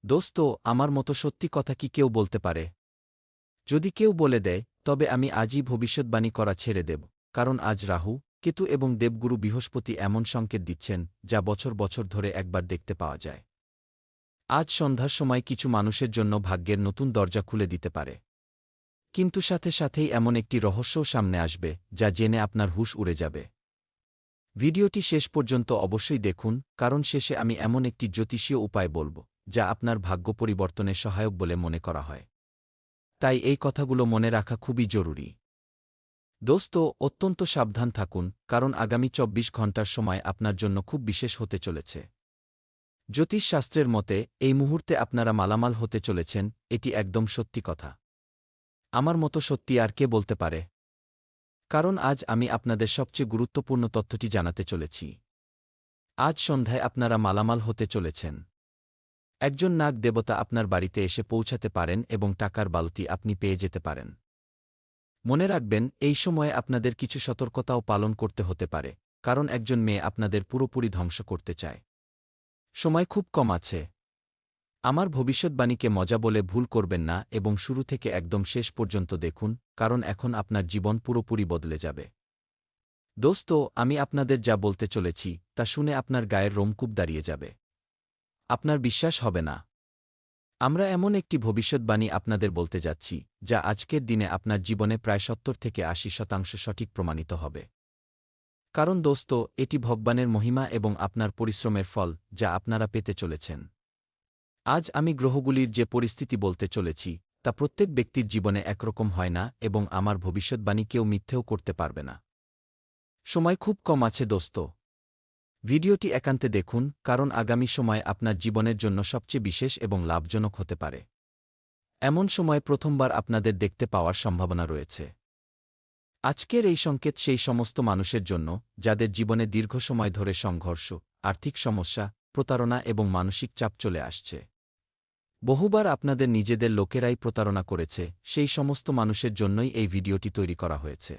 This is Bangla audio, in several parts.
দোস্ত, আমার মতো সত্যি কথা কি কেউ বলতে পারে? যদি কেউ বলে দেয়, তবে আমি আজই ভবিষ্যদ্বাণী করা ছেড়ে দেব, কারণ আজ রাহু, কেতু এবং দেবগুরু বৃহস্পতি এমন সংকেত দিচ্ছেন যা বছর বছর ধরে একবার দেখতে পাওয়া যায়। আজ সন্ধ্যার সময় কিছু মানুষের জন্য ভাগ্যের নতুন দরজা খুলে দিতে পারে। কিন্তু সাথে সাথেই এমন একটি রহস্যও সামনে আসবে যা জেনে আপনার হুঁশ উড়ে যাবে। ভিডিওটি শেষ পর্যন্ত অবশ্যই দেখুন, কারণ শেষে আমি এমন একটি জ্যোতিষীয় উপায় বলব যা আপনার ভাগ্য পরিবর্তনে সহায়ক বলে মনে করা হয়। তাই এই কথাগুলো মনে রাখা খুবই জরুরি। দোস্ত, অত্যন্ত সাবধান থাকুন, কারণ আগামী ২৪ ঘণ্টার সময় আপনার জন্য খুব বিশেষ হতে চলেছে। জ্যোতিষশাস্ত্রের মতে এই মুহূর্তে আপনারা মালামাল হতে চলেছেন, এটি একদম সত্যি কথা। আমার মতো সত্যি আর কে বলতে পারে? কারণ আজ আমি আপনাদের সবচেয়ে গুরুত্বপূর্ণ তথ্যটি জানাতে চলেছি। আজ সন্ধ্যায় আপনারা মালামাল হতে চলেছেন। একজন নাগ দেবতা আপনার বাড়িতে এসে পৌঁছাতে পারেন এবং টাকার বালতি আপনি পেয়ে যেতে পারেন। মনে রাখবেন, এই সময়ে আপনাদের কিছু সতর্কতাও পালন করতে হতে পারে, কারণ একজন মেয়ে আপনাদের পুরোপুরি ধ্বংস করতে চায়। সময় খুব কম আছে। আমার ভবিষ্যদ্বাণীকে মজা বলে ভুল করবেন না এবং শুরু থেকে একদম শেষ পর্যন্ত দেখুন, কারণ এখন আপনার জীবন পুরোপুরি বদলে যাবে। দোস্ত, আমি আপনাদের যা বলতে চলেছি তা শুনে আপনার গায়ের রোমকূপ দাঁড়িয়ে যাবে। আপনার বিশ্বাস হবে না। আমরা এমন একটি ভবিষ্যদ্বাণী আপনাদের বলতে যাচ্ছি যা আজকের দিনে আপনার জীবনে প্রায় ৭০ থেকে ৮০% সঠিক প্রমাণিত হবে। কারণ দোস্ত, এটি ভগবানের মহিমা এবং আপনার পরিশ্রমের ফল যা আপনারা পেতে চলেছেন। আজ আমি গ্রহগুলির যে পরিস্থিতি বলতে চলেছি তা প্রত্যেক ব্যক্তির জীবনে একরকম হয় না এবং আমার ভবিষ্যদ্বাণী কেউ মিথ্যেও করতে পারবে না। সময় খুব কম আছে দোস্ত। ভিডিওটি একান্তে দেখুন, কারণ আগামী সময় আপনার জীবনের জন্য সবচেয়ে বিশেষ এবং লাভজনক হতে পারে। এমন সময় প্রথমবার আপনাদের দেখতে পাওয়ার সম্ভাবনা রয়েছে। আজকের এই সংকেত সেই সমস্ত মানুষের জন্য যাদের জীবনে দীর্ঘ সময় ধরে সংঘর্ষ, আর্থিক সমস্যা, প্রতারণা এবং মানসিক চাপ চলে আসছে। বহুবার আপনাদের নিজেদের লোকেরাই প্রতারণা করেছে, সেই সমস্ত মানুষের জন্যই এই ভিডিওটি তৈরি করা হয়েছে।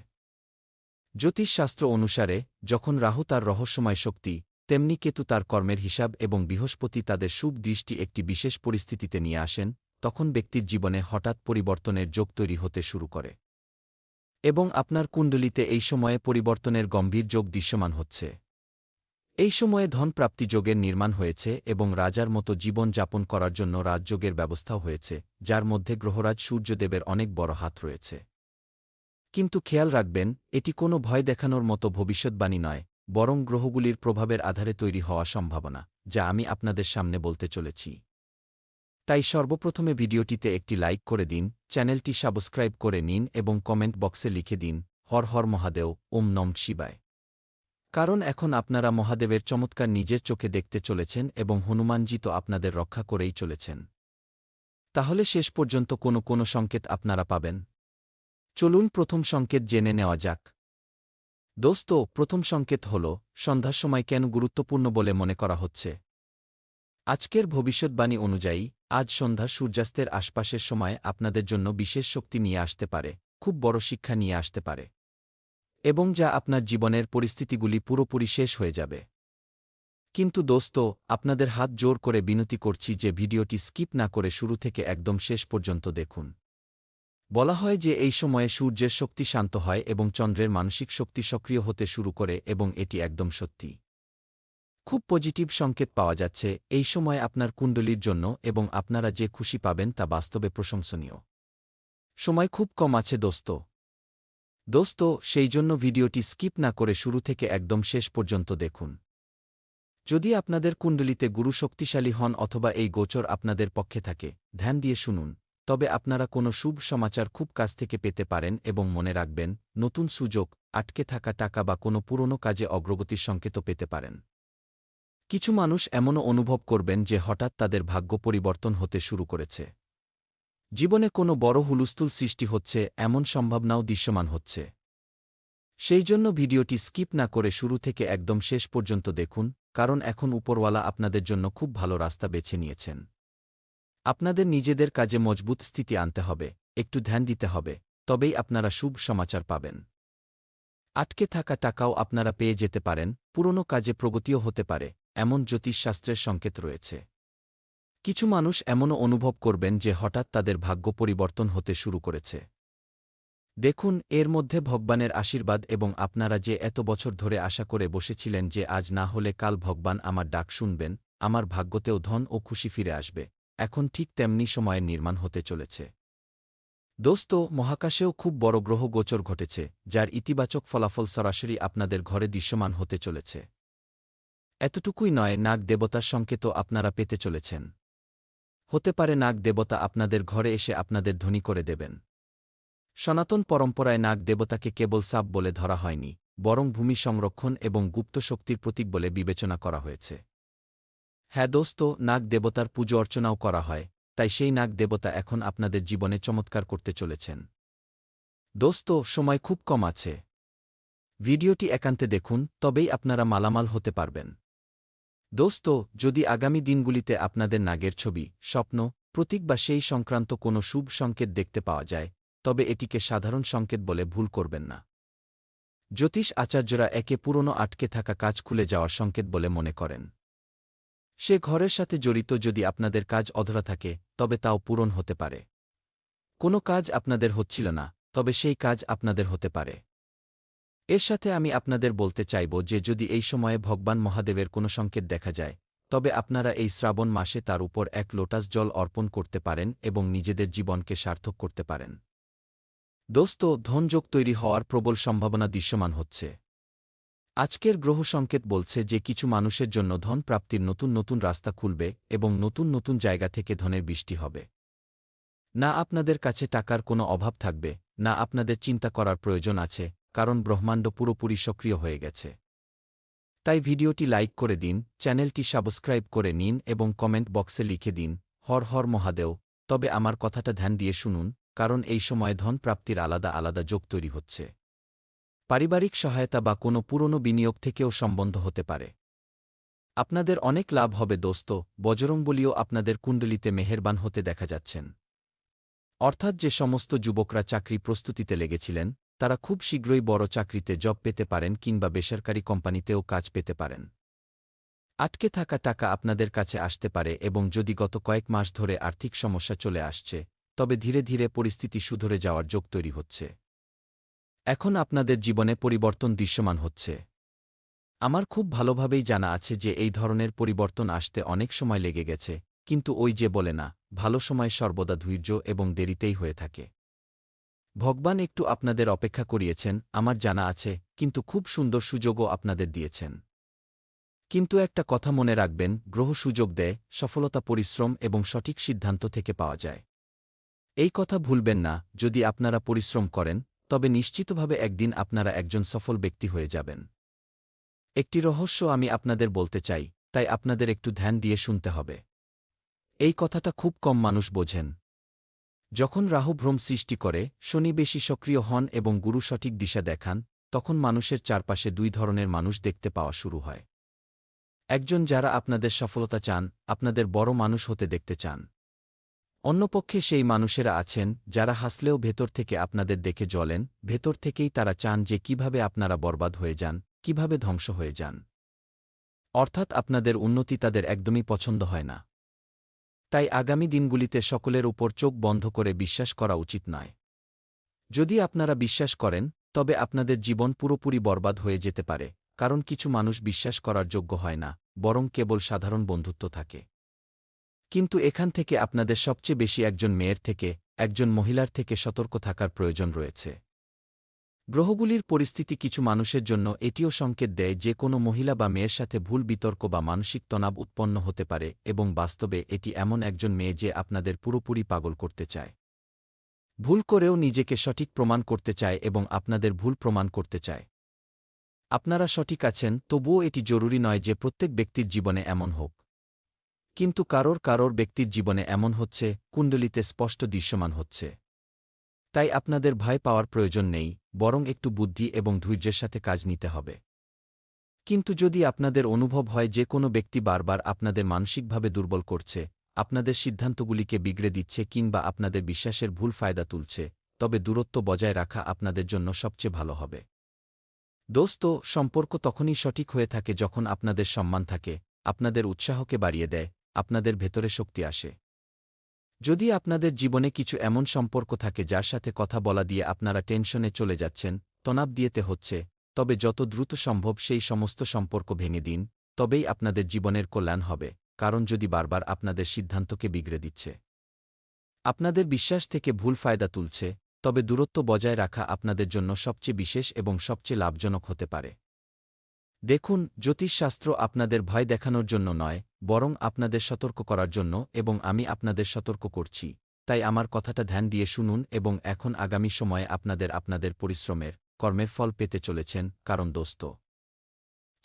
জ্যোতিষশাস্ত্র অনুসারে যখন রাহু তার রহস্যময় শক্তি, তেমনি কেতু তার কর্মের হিসাব এবং বৃহস্পতি তাদের শুভ দৃষ্টি একটি বিশেষ পরিস্থিতিতে নিয়ে আসেন, তখন ব্যক্তির জীবনে হঠাৎ পরিবর্তনের যোগ তৈরি হতে শুরু করে। এবং আপনার কুণ্ডলিতে এই সময়ে পরিবর্তনের গম্ভীর যোগ দৃশ্যমান হচ্ছে। এই সময়ে ধনপ্রাপ্তি যোগের নির্মাণ হয়েছে এবং রাজার মতো জীবন যাপন করার জন্য রাজযোগের ব্যবস্থাও হয়েছে, যার মধ্যে গ্রহরাজ সূর্যদেবের অনেক বড় হাত রয়েছে। কিন্তু খেয়াল রাখবেন, এটি কোনো ভয় দেখানোর মতো ভবিষ্যদ্বাণী নয়, বরং গ্রহগুলির প্রভাবের আধারে তৈরি হওয়া সম্ভাবনা, যা আমি আপনাদের সামনে বলতে চলেছি। তাই সর্বপ্রথমে ভিডিওটিতে একটি লাইক করে দিন, চ্যানেলটি সাবস্ক্রাইব করে নিন এবং কমেন্ট বক্সে লিখে দিন, হর হর মহাদেব, ওম নম শিবায়। কারণ এখন আপনারা মহাদেবের চমৎকার নিজের চোখে দেখতে চলেছেন এবং হনুমানজি তো আপনাদের রক্ষা করেই চলেছেন। তাহলে শেষ পর্যন্ত কোনো সংকেত আপনারা পাবেন। চলুন প্রথম সংকেত জেনে নেওয়া যাক। দোস্ত, প্রথম সংকেত হল সন্ধ্যার সময় কেন গুরুত্বপূর্ণ বলে মনে করা হচ্ছে। আজকের ভবিষ্যদ্বাণী অনুযায়ী আজ সন্ধ্যা সূর্যাস্তের আশপাশের সময় আপনাদের জন্য বিশেষ শক্তি নিয়ে আসতে পারে, খুব বড় শিক্ষা নিয়ে আসতে পারে, এবং যা আপনার জীবনের পরিস্থিতিগুলি পুরোপুরি শেষ হয়ে যাবে। কিন্তু দোস্ত, আপনাদের হাত জোর করে বিনতি করছি যে ভিডিওটি স্কিপ না করে শুরু থেকে একদম শেষ পর্যন্ত দেখুন। বলা হয় যে এই সময়ে সূর্যের শক্তি শান্ত হয় এবং চন্দ্রের মানসিক শক্তি সক্রিয় হতে শুরু করে, এবং এটি একদম সত্যি। খুব পজিটিভ সংকেত পাওয়া যাচ্ছে এই সময় আপনার কুণ্ডলীর জন্য এবং আপনারা যে খুশি পাবেন তা বাস্তবে প্রশংসনীয়। সময় খুব কম আছে দোস্ত, সেই জন্য ভিডিওটি স্কিপ না করে শুরু থেকে একদম শেষ পর্যন্ত দেখুন। যদি আপনাদের কুণ্ডলিতে গুরু শক্তিশালী হন অথবা এই গোচর আপনাদের পক্ষে থাকে, ধ্যান দিয়ে শুনুন, তবে আপনারা কোনো শুভ সমাচার খুব কাছ থেকে পেতে পারেন এবং মনে রাখবেন, নতুন সুযোগ, আটকে থাকা টাকা বা কোনো পুরনো কাজে অগ্রগতির সংকেতও পেতে পারেন। কিছু মানুষ এমনও অনুভব করবেন যে হঠাৎ তাদের ভাগ্য পরিবর্তন হতে শুরু করেছে। জীবনে কোনো বড় হুলস্থুল সৃষ্টি হচ্ছে এমন সম্ভাবনাও দৃশ্যমান হচ্ছে। সেই জন্য ভিডিওটি স্কিপ না করে শুরু থেকে একদম শেষ পর্যন্ত দেখুন, কারণ এখন উপরওয়ালা আপনাদের জন্য খুব ভালো রাস্তা বেছে নিয়েছেন। আপনাদের নিজেদের কাজে মজবুত স্থিতি আনতে হবে, একটু ধ্যান দিতে হবে, তবেই আপনারা শুভ সমাচার পাবেন। আটকে থাকা টাকাও আপনারা পেয়ে যেতে পারেন, পুরনো কাজে প্রগতিও হতে পারে, এমন জ্যোতিষশাস্ত্রের সংকেত রয়েছে। কিছু মানুষ এমনও অনুভব করবেন যে হঠাৎ তাদের ভাগ্য পরিবর্তন হতে শুরু করেছে। দেখুন, এর মধ্যে ভগবানের আশীর্বাদ এবং আপনারা যে এত বছর ধরে আশা করে বসেছিলেন যে আজ না হলে কাল ভগবান আমার ডাক শুনবেন, আমার ভাগ্যতেও ধন ও খুশি ফিরে আসবে, এখন ঠিক তেমনি সময়ের নির্মাণ হতে চলেছে। দোস্ত, মহাকাশেও খুব বড় গ্রহ গোচর ঘটেছে, যার ইতিবাচক ফলাফল সরাসরি আপনাদের ঘরে দৃশ্যমান হতে চলেছে। এতটুকুই নয়, নাগ দেবতার সংকেতও আপনারা পেতে চলেছেন। হতে পারে নাগ দেবতা আপনাদের ঘরে এসে আপনাদের ধনী করে দেবেন। সনাতন পরম্পরায় নাগ দেবতাকে কেবল সাপ বলে ধরা হয়নি, বরং ভূমি সংরক্ষণ এবং গুপ্ত শক্তির প্রতীক বলে বিবেচনা করা হয়েছে। হ্যাঁ দোস্ত, নাগ দেবতার পুজো অর্চনাও করা হয়, তাই সেই নাগ দেবতা এখন আপনাদের জীবনে চমৎকার করতে চলেছেন। দোস্ত, সময় খুব কম আছে। ভিডিওটি একান্তে দেখুন, তবেই আপনারা মালামাল হতে পারবেন। দোস্ত, যদি আগামী দিনগুলিতে আপনাদের নাগের ছবি, স্বপ্ন, প্রতীক বা সেই সংক্রান্ত কোনো শুভ সংকেত দেখতে পাওয়া যায়, তবে এটিকে সাধারণ সংকেত বলে ভুল করবেন না। জ্যোতিষ আচার্যরা একে পুরনো আটকে থাকা কাজ খুলে যাওয়ার সংকেত বলে মনে করেন। সে ঘরের সাথে জড়িত যদি আপনাদের কাজ অধরা থাকে, তবে তাও পূরণ হতে পারে। কোনো কাজ আপনাদের হচ্ছিল না, তবে সেই কাজ আপনাদের হতে পারে। এর সাথে আমি আপনাদের বলতে চাইব যে যদি এই সময়ে ভগবান মহাদেবের কোনো সংকেত দেখা যায়, তবে আপনারা এই শ্রাবণ মাসে তার উপর এক লোটাস জল অর্পণ করতে পারেন এবং নিজেদের জীবনকে সার্থক করতে পারেন। দোস্ত, ধনযোগ তৈরি হওয়ার প্রবল সম্ভাবনা দৃশ্যমান হচ্ছে। আজকের গ্রহ সংকেত বলছে যে কিছু মানুষের জন্য ধন প্রাপ্তির নতুন নতুন রাস্তা খুলবে এবং নতুন নতুন জায়গা থেকে ধনের বৃষ্টি হবে। না আপনাদের কাছে টাকার কোনো অভাব থাকবে, না আপনাদের চিন্তা করার প্রয়োজন আছে, কারণ ব্রহ্মাণ্ড পুরোপুরি সক্রিয় হয়ে গেছে। তাই ভিডিওটি লাইক করে দিন, চ্যানেলটি সাবস্ক্রাইব করে নিন এবং কমেন্ট বক্সে লিখে দিন, হর হর মহাদেব। তবে আমার কথাটা ধ্যান দিয়ে শুনুন, কারণ এই সময় ধন প্রাপ্তির আলাদা আলাদা যোগ তৈরি হচ্ছে। পারিবারিক সহায়তা বা কোনো পুরনো বিনিয়োগ থেকেও সম্বন্ধ হতে পারে। আপনাদের অনেক লাভ হবে দোস্ত। বজরংবলীও আপনাদের কুণ্ডলিতে মেহেরবান হতে দেখা যাচ্ছেন। অর্থাৎ যে সমস্ত যুবকরা চাকরি প্রস্তুতিতে লেগেছিলেন, তারা খুব শীঘ্রই বড় চাকরিতে জব পেতে পারেন কিংবা বেসরকারি কোম্পানিতেও কাজ পেতে পারেন। আটকে থাকা টাকা আপনাদের কাছে আসতে পারে এবং যদি গত কয়েক মাস ধরে আর্থিক সমস্যা চলে আসছে, তবে ধীরে ধীরে পরিস্থিতি সুধরে যাওয়ার যোগ তৈরি হচ্ছে। এখন আপনাদের জীবনে পরিবর্তন দৃশ্যমান হচ্ছে। আমার খুব ভালোভাবেই জানা আছে যে এই ধরনের পরিবর্তন আসতে অনেক সময় লেগে গেছে, কিন্তু ওই যে বলে না, ভালো সময় সর্বদা ধৈর্য এবং দেরিতেই হয়ে থাকে। ভগবান একটু আপনাদের অপেক্ষা করিয়েছেন, আমার জানা আছে, কিন্তু খুব সুন্দর সুযোগও আপনাদের দিয়েছেন। কিন্তু একটা কথা মনে রাখবেন, গ্রহ সুযোগ দেয়, সফলতা পরিশ্রম এবং সঠিক সিদ্ধান্ত থেকে পাওয়া যায়। এই কথা ভুলবেন না, যদি আপনারা পরিশ্রম করেন, তবে নিশ্চিতভাবে একদিন আপনারা একজন সফল ব্যক্তি হয়ে যাবেন। একটি রহস্য আমি আপনাদের বলতে চাই, তাই আপনাদের একটু ধ্যান দিয়ে শুনতে হবে। এই কথাটা খুব কম মানুষ বোঝেন। যখন রাহু ভ্রম সৃষ্টি করে, শনি বেশি সক্রিয় হন এবং গুরু সঠিক দিশা দেখান, তখন মানুষের চারপাশে দুই ধরনের মানুষ দেখতে পাওয়া শুরু হয়। একজন যারা আপনাদের সফলতা চান, আপনাদের বড় মানুষ হতে দেখতে চান। অন্যপক্ষে সেই মানুষেরা আছেন, যারা হাসলেও ভেতর থেকে আপনাদের দেখে জ্বলেন, ভেতর থেকেই তারা চান যে কিভাবে আপনারা বরবাদ হয়ে যান, কিভাবে ধ্বংস হয়ে যান। অর্থাৎ আপনাদের উন্নতি তাদের একদমই পছন্দ হয় না। তাই আগামী দিনগুলিতে সকলের উপর চোখ বন্ধ করে বিশ্বাস করা উচিত নয়। যদি আপনারা বিশ্বাস করেন, তবে আপনাদের জীবন পুরোপুরি বরবাদ হয়ে যেতে পারে, কারণ কিছু মানুষ বিশ্বাস করার যোগ্য হয় না, বরং কেবল সাধারণ বন্ধুত্ব থাকে। কিন্তু এখান থেকে আপনাদের সবচেয়ে বেশি একজন মেয়ের থেকে, একজন মহিলার থেকে সতর্ক থাকার প্রয়োজন রয়েছে। গ্রহগুলির পরিস্থিতি কিছু মানুষের জন্য এটিও সংকেত দেয় যে কোনো মহিলা বা মেয়ের সাথে ভুল বিতর্ক বা মানসিক তনাব উৎপন্ন হতে পারে এবং বাস্তবে এটি এমন একজন মেয়ে যে আপনাদের পুরোপুরি পাগল করতে চায়। ভুল করেও নিজেকে সঠিক প্রমাণ করতে চায় এবং আপনাদের ভুল প্রমাণ করতে চায়। আপনারা সঠিক আছেন, তবুও এটি জরুরি নয় যে প্রত্যেক ব্যক্তির জীবনে এমন হোক। কিন্তু কারোর কারোর ব্যক্তির জীবনে এমন হচ্ছে, কুণ্ডলিতে স্পষ্ট দৃশ্যমান হচ্ছে। তাই আপনাদের ভয় পাওয়ার প্রয়োজন নেই, বরং একটু বুদ্ধি এবং ধৈর্যের সাথে কাজ নিতে হবে। কিন্তু যদি আপনাদের অনুভব হয় যে কোনো ব্যক্তি বারবার আপনাদের মানসিকভাবে দুর্বল করছে, আপনাদের সিদ্ধান্তগুলিকে বিগড়ে দিচ্ছে কিংবা আপনাদের বিশ্বাসের ভুল ফায়দা তুলছে, তবে দূরত্ব বজায় রাখা আপনাদের জন্য সবচেয়ে ভালো হবে। দোস্ত, সম্পর্ক তখনই সঠিক হয়ে থাকে যখন আপনাদের সম্মান থাকে, আপনাদের উৎসাহকে বাড়িয়ে দেয়, আপনাদের ভেতরে শক্তি আসে। যদি আপনাদের জীবনে কিছু এমন সম্পর্ক থাকে যার সাথে কথা বলা দিয়ে আপনারা টেনশনে চলে যাচ্ছেন, তনাব দিয়েতে হচ্ছে, তবে যত দ্রুত সম্ভব সেই সমস্ত সম্পর্ক ভেঙে দিন, তবেই আপনাদের জীবনের কল্যাণ হবে, কারণ যদি বারবার আপনাদের সিদ্ধান্তকে বিগড়ে দিচ্ছে, আপনাদের বিশ্বাস থেকে ভুল ফায়দা তুলছে, তবে দূরত্ব বজায় রাখা আপনাদের জন্য সবচেয়ে বিশেষ এবং সবচেয়ে লাভজনক হতে পারে। দেখুন, জ্যোতিষশাস্ত্র আপনাদের ভয় দেখানোর জন্য নয়, বরং আপনাদের সতর্ক করার জন্য, এবং আমি আপনাদের সতর্ক করছি। তাই আমার কথাটা ধ্যান দিয়ে শুনুন এবং এখন আগামী সময়ে আপনাদের পরিশ্রমের, কর্মের ফল পেতে চলেছেন, কারণ দোস্ত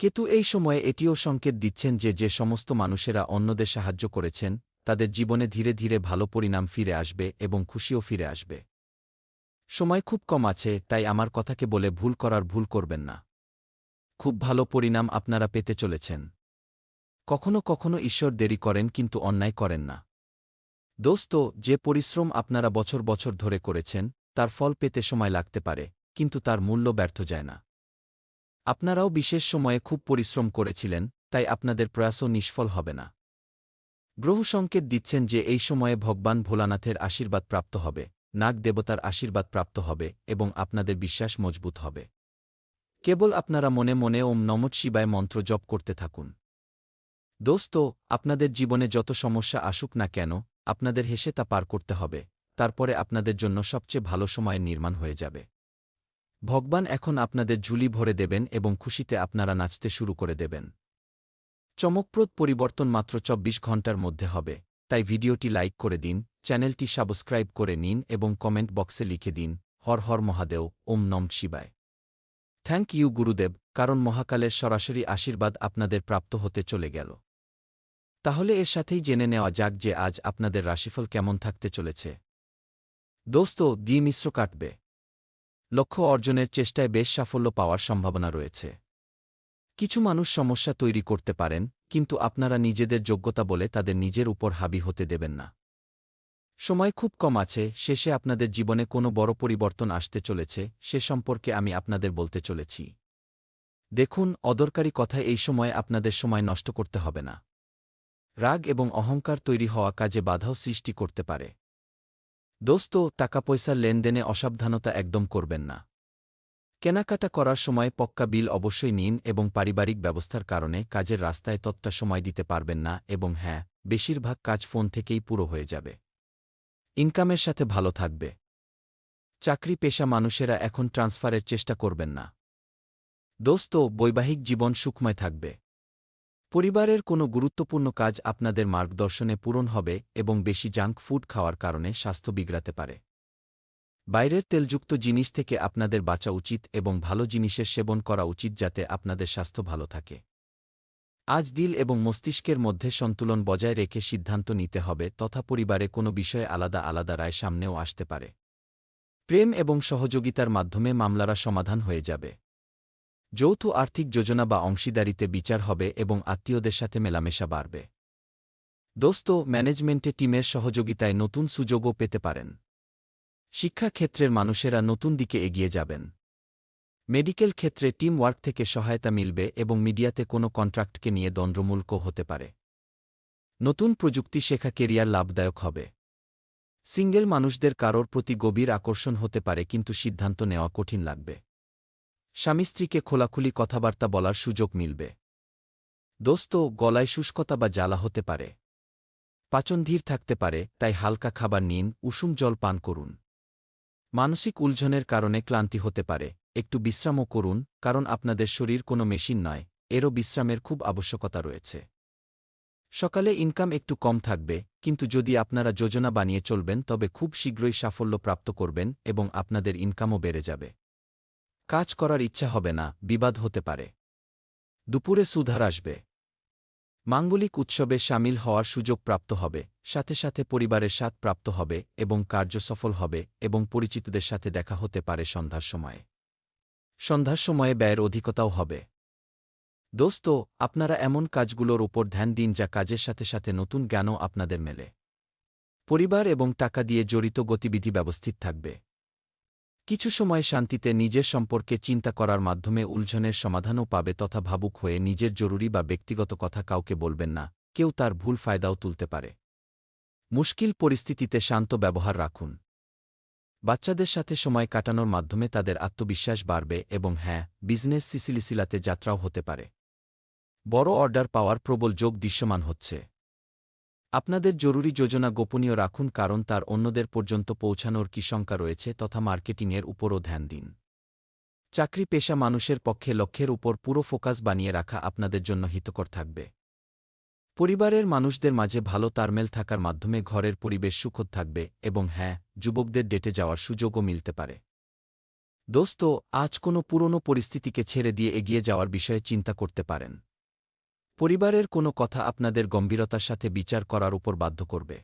কেতু এই সময়ে এটিও সংকেত দিচ্ছেন যে সমস্ত মানুষেরা অন্যদের সাহায্য করেছেন, তাদের জীবনে ধীরে ধীরে ভালো পরিণাম ফিরে আসবে এবং খুশিও ফিরে আসবে। সময় খুব কম আছে, তাই আমার কথাকে বলে ভুল করবেন না। খুব ভালো পরিণাম আপনারা পেতে চলেছেন। কখনো কখনো ঈশ্বর দেরি করেন কিন্তু অন্যায় করেন না। দোস্ত, যে পরিশ্রম আপনারা বছর বছর ধরে করেছেন, তার ফল পেতে সময় লাগতে পারে, কিন্তু তার মূল্য ব্যর্থ যায় না। আপনারাও বিশেষ সময়ে খুব পরিশ্রম করেছিলেন, তাই আপনাদের প্রয়াসও নিষ্ফল হবে না। গ্রহ সংকেত দিচ্ছেন যে এই সময়ে ভগবান ভোলানাথের আশীর্বাদ প্রাপ্ত হবে, নাগ দেবতার আশীর্বাদ প্রাপ্ত হবে এবং আপনাদের বিশ্বাস মজবুত হবে। কেবল আপনারা মনে মনে ওম নমঃ শিবায় মন্ত্র জপ করতে থাকুন। দোস্ত, আপনাদের জীবনে যত সমস্যা আসুক না কেন, আপনাদের হেসে তা পার করতে হবে, তারপরে আপনাদের জন্য সবচেয়ে ভালো সময়ের নির্মাণ হয়ে যাবে। ভগবান এখন আপনাদের ঝুলি ভরে দেবেন এবং খুশিতে আপনারা নাচতে শুরু করে দেবেন। চমকপ্রদ পরিবর্তন মাত্র ২৪ ঘণ্টার মধ্যে হবে, তাই ভিডিওটি লাইক করে দিন, চ্যানেলটি সাবস্ক্রাইব করে নিন এবং কমেন্ট বক্সে লিখে দিন, হর হর মহাদেব, ওম নমঃ শিবায়। থ্যাংক ইউ গুরুদেব, কারণ মহাকালের সরাসরি আশীর্বাদ আপনাদের প্রাপ্ত হতে চলে গেল। তাহলে এর সাথেই জেনে নেওয়া যাক যে আজ আপনাদের রাশিফল কেমন থাকতে চলেছে। দোস্ত, দিয়ে মিশ্র কাটবে। লক্ষ্য অর্জনের চেষ্টায় বেশ সাফল্য পাওয়ার সম্ভাবনা রয়েছে। কিছু মানুষ সমস্যা তৈরি করতে পারেন, কিন্তু আপনারা নিজেদের যোগ্যতা বলে তাদের নিজের উপর হাবি হতে দেবেন না। সময় খুব কম আছে, শেষে আপনাদের জীবনে কোনো বড় পরিবর্তন আসতে চলেছে, সে সম্পর্কে আমি আপনাদের বলতে চলেছি। দেখুন, অদরকারি কথায় এই সময়ে আপনাদের সময় নষ্ট করতে হবে না। রাগ এবং অহংকার তৈরি হওয়া কাজে বাধাও সৃষ্টি করতে পারে। দোস্ত, টাকা পয়সার লেনদেনে অসাবধানতা একদম করবেন না। কেনাকাটা করার সময় পক্কা বিল অবশ্যই নিন এবং পারিবারিক ব্যবস্থার কারণে কাজের রাস্তায় ততটা সময় দিতে পারবেন না, এবং হ্যাঁ, বেশিরভাগ কাজ ফোন থেকেই পুরো হয়ে যাবে। ইনকামের সাথে ভালো থাকবে। চাকরি পেশা মানুষেরা এখন ট্রান্সফারের চেষ্টা করবেন না। দোস্ত, বৈবাহিক জীবন সুখময় থাকবে। পরিবারের কোনো গুরুত্বপূর্ণ কাজ আপনাদের মার্গদর্শনে পূরণ হবে এবং বেশি জাঙ্ক ফুড খাওয়ার কারণে স্বাস্থ্য বিগড়াতে পারে। বাইরের তেলযুক্ত জিনিস থেকে আপনাদের বাঁচা উচিত এবং ভালো জিনিসের সেবন করা উচিত যাতে আপনাদের স্বাস্থ্য ভালো থাকে। আজ দিল এবং মস্তিষ্কের মধ্যে সন্তুলন বজায় রেখে সিদ্ধান্ত নিতে হবে, তথা পরিবারে কোনো বিষয়ে আলাদা আলাদা রায় সামনেও আসতে পারে। প্রেম এবং সহযোগিতার মাধ্যমে মামলারা সমাধান হয়ে যাবে। যৌথ আর্থিক যোজনা বা অংশীদারিতে বিচার হবে এবং আত্মীয়দের সাথে মেলামেশা বাড়বে। দোস্ত, ম্যানেজমেন্টে টিমের সহযোগিতায় নতুন সুযোগও পেতে পারেন। শিক্ষা ক্ষেত্রের মানুষেরা নতুন দিকে এগিয়ে যাবেন। মেডিকেল ক্ষেত্রে টিম ওয়ার্ক থেকে সহায়তা মিলবে এবং মিডিয়াতে কোনো কন্ট্রাক্টকে নিয়ে দ্বন্দ্বমূলক হতে পারে। নতুন প্রযুক্তি শেখা কেরিয়ার লাভদায়ক হবে। সিঙ্গেল মানুষদের কারোর প্রতি গভীর আকর্ষণ হতে পারে, কিন্তু সিদ্ধান্ত নেওয়া কঠিন লাগবে। স্বামী স্ত্রীকে খোলাখুলি কথাবার্তা বলার সুযোগ মিলবে। দোস্ত, গলায় শুষ্কতা বা জ্বালা হতে পারে। পাচন ধীর থাকতে পারে, তাই হালকা খাবার নিন, উষুম জল পান করুন। মানসিক উলঝনের কারণে ক্লান্তি হতে পারে, একটু বিশ্রামও করুন, কারণ আপনাদের শরীর কোনো মেশিন নয়, এরও বিশ্রামের খুব আবশ্যকতা রয়েছে। সকালে ইনকাম একটু কম থাকবে, কিন্তু যদি আপনারা যোজনা বানিয়ে চলবেন তবে খুব শীঘ্রই সাফল্য প্রাপ্ত করবেন এবং আপনাদের ইনকামও বেড়ে যাবে। কাজ করার ইচ্ছা হবে না, বিবাদ হতে পারে। দুপুরে সুধার আসবে। মাঙ্গলিক উৎসবে সামিল হওয়ার সুযোগ প্রাপ্ত হবে, সাথে সাথে পরিবারের স্বাদ প্রাপ্ত হবে এবং কার্য সফল হবে এবং পরিচিতদের সাথে দেখা হতে পারে সন্ধ্যার সময়ে। সন্ধ্যার সময়ে ব্যয়ের অধিকতাও হবে। দোস্ত, আপনারা এমন কাজগুলোর উপর ধ্যান দিন যা কাজের সাথে সাথে নতুন জ্ঞানও আপনাদের মেলে। পরিবার এবং টাকা দিয়ে জড়িত গতিবিধি ব্যবস্থিত থাকবে। কিছু সময় শান্তিতে নিজের সম্পর্কে চিন্তা করার মাধ্যমে উলঝনের সমাধানও পাবে, তথা ভাবুক হয়ে নিজের জরুরি বা ব্যক্তিগত কথা কাউকে বলবেন না, কেউ তার ভুল ফায়দাও তুলতে পারে। মুশকিল পরিস্থিতিতে শান্ত ব্যবহার রাখুন। বাচ্চাদের সাথে সময় কাটানোর মাধ্যমে তাদের আত্মবিশ্বাস বাড়বে এবং হ্যাঁ, বিজনেস সিসিলিসিলাতে যাত্রাও হতে পারে। বড় অর্ডার পাওয়ার প্রবল যোগ দৃশ্যমান হচ্ছে। আপনাদের জরুরি যোজনা গোপনীয় রাখুন, কারণ তার অন্যদের পর্যন্ত পৌঁছানোর কি শঙ্কা রয়েছে তথা মার্কেটিংয়ের উপরও ধ্যান দিন। চাকরি পেশা মানুষের পক্ষে লক্ষ্যের উপর পুরো ফোকাস বানিয়ে রাখা আপনাদের জন্য হিতকর থাকবে। পরিবারের মানুষদের মাঝে ভালো তালমেল থাকার মাধ্যমে ঘরের পরিবেশ সুখদ থাকবে এবং হ্যাঁ, যুবকদের ডেটে যাওয়ার সুযোগও মিলতে পারে। দোস্ত, আজ কোনো পুরনো পরিস্থিতিকে ছেড়ে দিয়ে এগিয়ে যাওয়ার বিষয়ে চিন্তা করতে পারেন। পরিবারের কোনো কথা আপনাদের গম্ভীরতার সাথে বিচার করার উপর বাধ্য করবে।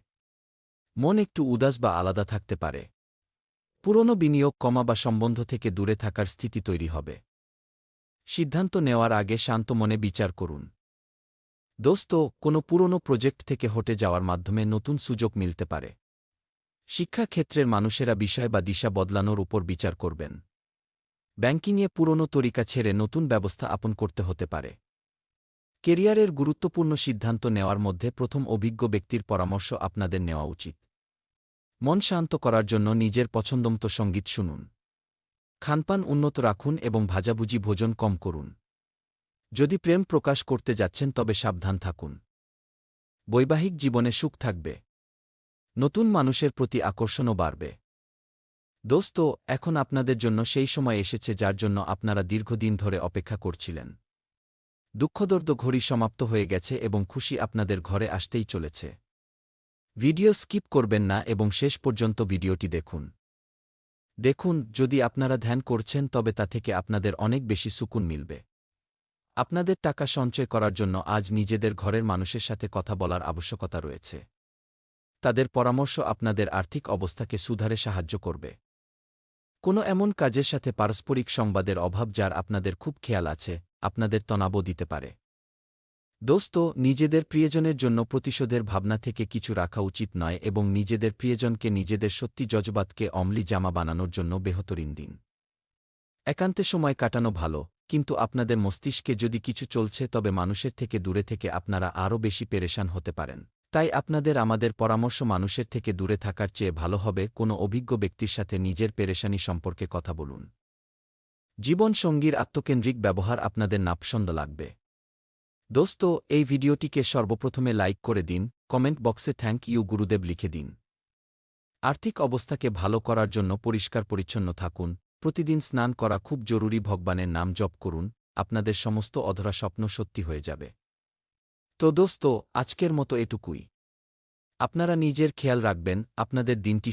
মন একটু উদাস বা আলাদা থাকতে পারে। পুরনো বিনিয়োগ কমা বা সম্বন্ধ থেকে দূরে থাকার স্থিতি তৈরি হবে। সিদ্ধান্ত নেওয়ার আগে শান্ত মনে বিচার করুন। দোস্ত, কোনো পুরনো প্রজেক্ট থেকে হটে যাওয়ার মাধ্যমে নতুন সুযোগ মিলতে পারে। শিক্ষা ক্ষেত্রের মানুষেরা বিষয় বা দিশা বদলানোর উপর বিচার করবেন। ব্যাংকিংয়ে পুরনো তরিকা ছেড়ে নতুন ব্যবস্থা আপন করতে হতে পারে। কেরিয়ারের গুরুত্বপূর্ণ সিদ্ধান্ত নেওয়ার মধ্যে প্রথম অভিজ্ঞ ব্যক্তির পরামর্শ আপনাদের নেওয়া উচিত। মন শান্ত করার জন্য নিজের পছন্দমতো সঙ্গীত শুনুন। খানপান উন্নত রাখুন এবং ভাজাভুজি ভোজন কম করুন। যদি প্রেম প্রকাশ করতে যাচ্ছেন তবে সাবধান থাকুন। বৈবাহিক জীবনে সুখ থাকবে। নতুন মানুষের প্রতি আকর্ষণও বাড়বে। দোস্ত, এখন আপনাদের জন্য সেই সময় এসেছে যার জন্য আপনারা দীর্ঘদিন ধরে অপেক্ষা করছিলেন। দুঃখদর্দ ঘড়ি সমাপ্ত হয়ে গেছে এবং খুশি আপনাদের ঘরে আসতেই চলেছে। ভিডিও স্কিপ করবেন না এবং শেষ পর্যন্ত ভিডিওটি দেখুন। দেখুন, যদি আপনারা ধ্যান করছেন তবে তা থেকে আপনাদের অনেক বেশি সুকুন মিলবে। আপনাদের টাকা সঞ্চয় করার জন্য আজ নিজেদের ঘরের মানুষের সাথে কথা বলার আবশ্যকতা রয়েছে। তাদের পরামর্শ আপনাদের আর্থিক অবস্থাকে সুধারে সাহায্য করবে। কোনো এমন কাজের সাথে পারস্পরিক সংবাদের অভাব যার আপনাদের খুব খেয়াল আছে, আপনাদের তনাবও দিতে পারে। দোস্ত, নিজেদের প্রিয়জনের জন্য প্রতিশোধের ভাবনা থেকে কিছু রাখা উচিত নয় এবং নিজেদের প্রিয়জনকে নিজেদের সত্যি জজবাতকে অম্লি জামা বানানোর জন্য বেহতরিন দিন। একান্তে সময় কাটানো ভালো, কিন্তু আপনাদের মস্তিষ্কে যদি কিছু চলছে তবে মানুষের থেকে দূরে থেকে আপনারা আরও বেশি পেরেশান হতে পারেন। তাই আপনাদের আমাদের পরামর্শ মানুষের থেকে দূরে থাকার চেয়ে ভালো হবে কোনো অভিজ্ঞ ব্যক্তির সাথে নিজের পেরেশানি সম্পর্কে কথা বলুন। জীবনসঙ্গীর আত্মকেন্দ্রিক ব্যবহার আপনাদের নাপসন্দ লাগবে। দোস্ত, এই ভিডিওটিকে সর্বপ্রথমে লাইক করে দিন, কমেন্ট বক্সে থ্যাংক ইউ গুরুদেব লিখে দিন। আর্থিক অবস্থাকে ভালো করার জন্য পরিষ্কার পরিচ্ছন্ন থাকুন, প্রতিদিন স্নান করা খুব জরুরি, ভগবানের নাম জপ করুন, আপনাদের সমস্ত অধরা স্বপ্ন সত্যি হয়ে যাবে। তো দোস্ত, আজকের মতো এটুকুই। আপনারা নিজের খেয়াল রাখবেন, আপনাদের দিনটি